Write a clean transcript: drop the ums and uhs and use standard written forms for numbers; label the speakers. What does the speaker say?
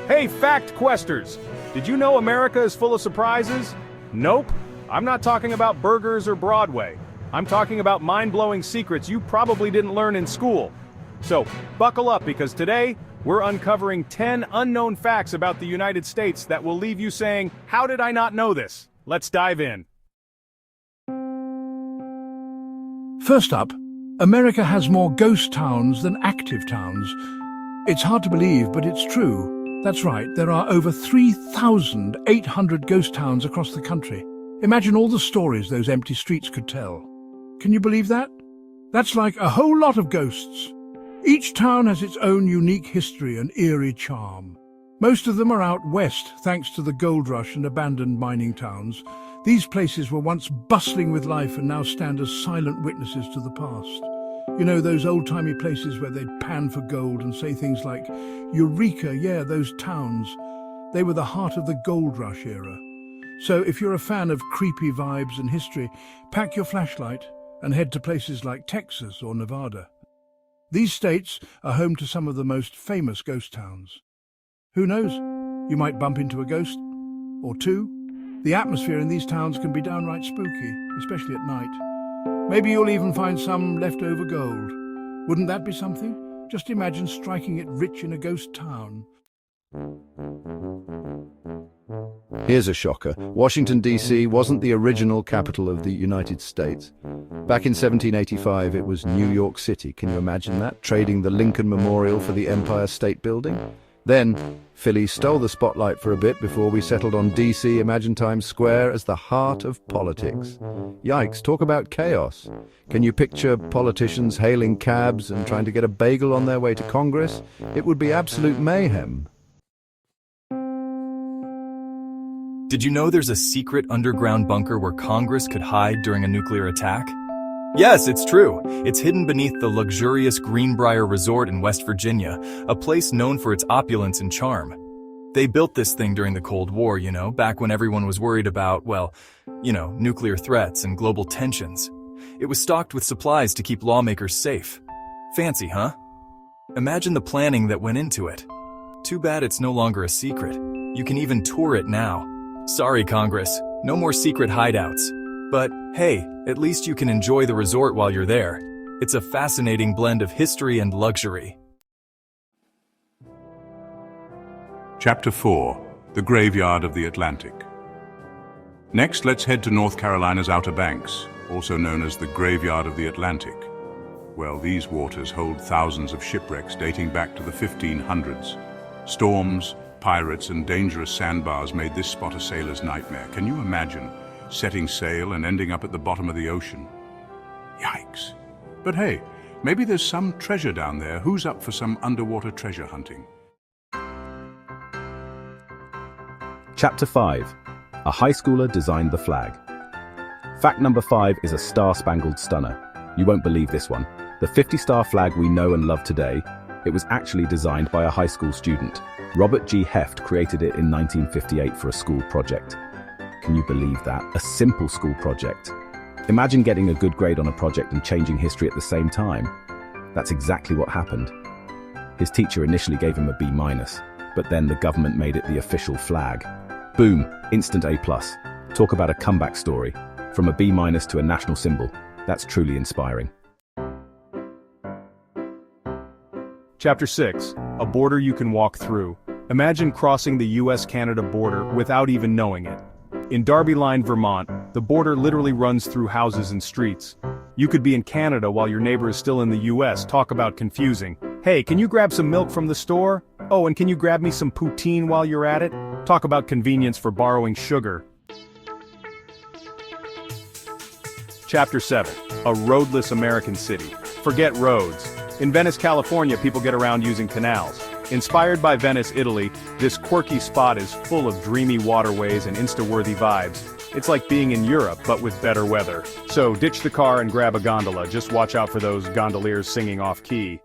Speaker 1: Hey, fact questers! Did you know America is full of surprises? Nope. I'm not talking about burgers or Broadway. I'm talking about mind-blowing secrets you probably didn't learn in school. So, buckle up because today, we're uncovering 10 unknown facts about the United States that will leave you saying, "How did I not know this?" Let's dive in.
Speaker 2: First up, America has more ghost towns than active towns. It's hard to believe, but it's true. That's right, there are over 3,800 ghost towns across the country. Imagine all the stories those empty streets could tell. Can you believe that? That's like a whole lot of ghosts. Each town has its own unique history and eerie charm. Most of them are out west, thanks to the gold rush and abandoned mining towns. These places were once bustling with life and now stand as silent witnesses to the past. You know, those old-timey places where they'd pan for gold and say things like, "Eureka, yeah, those towns." They were the heart of the gold rush era. So if you're a fan of creepy vibes and history, pack your flashlight and head to places like Texas or Nevada. These states are home to some of the most famous ghost towns. Who knows? You might bump into a ghost or two. The atmosphere in these towns can be downright spooky, especially at night. Maybe you'll even find some leftover gold. Wouldn't that be something? Just imagine striking it rich in a ghost town.
Speaker 3: Here's a shocker. Washington, D.C. wasn't the original capital of the United States. Back in 1785, it was New York City. Can you imagine that? Trading the Lincoln Memorial for the Empire State Building? Then, Philly stole the spotlight for a bit before we settled on D.C. Imagine Times Square as the heart of politics. Yikes, talk about chaos. Can you picture politicians hailing cabs and trying to get a bagel on their way to Congress? It would be absolute mayhem.
Speaker 4: Did you know there's a secret underground bunker where Congress could hide during a nuclear attack? Yes, it's true. It's hidden beneath the luxurious Greenbrier Resort in West Virginia, a place known for its opulence and charm. They built this thing during the Cold War, back when everyone was worried about, nuclear threats and global tensions. It was stocked with supplies to keep lawmakers safe. Fancy, huh? Imagine the planning that went into it. Too bad it's no longer a secret. You can even tour it now. Sorry, Congress, no more secret hideouts. But hey, at least you can enjoy the resort while you're there. It's a fascinating blend of history and luxury.
Speaker 5: Chapter 4. The Graveyard of the Atlantic. Next, let's head to North Carolina's Outer Banks, also known as the Graveyard of the Atlantic. Well, these waters hold thousands of shipwrecks dating back to the 1500s. Storms, pirates, and dangerous sandbars made this spot a sailor's nightmare. Can you imagine setting sail and ending up at the bottom of the ocean? Yikes. But hey, maybe there's some treasure down there. Who's up for some underwater treasure hunting?
Speaker 6: Chapter 5. A high schooler designed the flag. Fact number 5 is a star-spangled stunner. You won't believe this one. The 50-star flag we know and love today, it was actually designed by a high school student. Robert G. Heft created it in 1958 for a school project. Can you believe that? A simple school project. Imagine getting a good grade on a project and changing history at the same time. That's exactly what happened. His teacher initially gave him a B-, but then the government made it the official flag. Boom, instant A+. Talk about a comeback story. From a B- to a national symbol. That's truly inspiring.
Speaker 1: Chapter 6. A border you can walk through. Imagine crossing the US-Canada border without even knowing it. In Darby Line, Vermont, the border literally runs through houses and streets. You could be in Canada while your neighbor is still in the US. Talk about confusing. Hey, can you grab some milk from the store? Oh, and can you grab me some poutine while you're at it? Talk about convenience for borrowing sugar. Chapter 7. A roadless American city. Forget roads. In Venice, California, people get around using canals. Inspired by Venice, Italy, this quirky spot is full of dreamy waterways and Insta-worthy vibes. It's like being in Europe, but with better weather. So ditch the car and grab a gondola. Just watch out for those gondoliers singing off-key.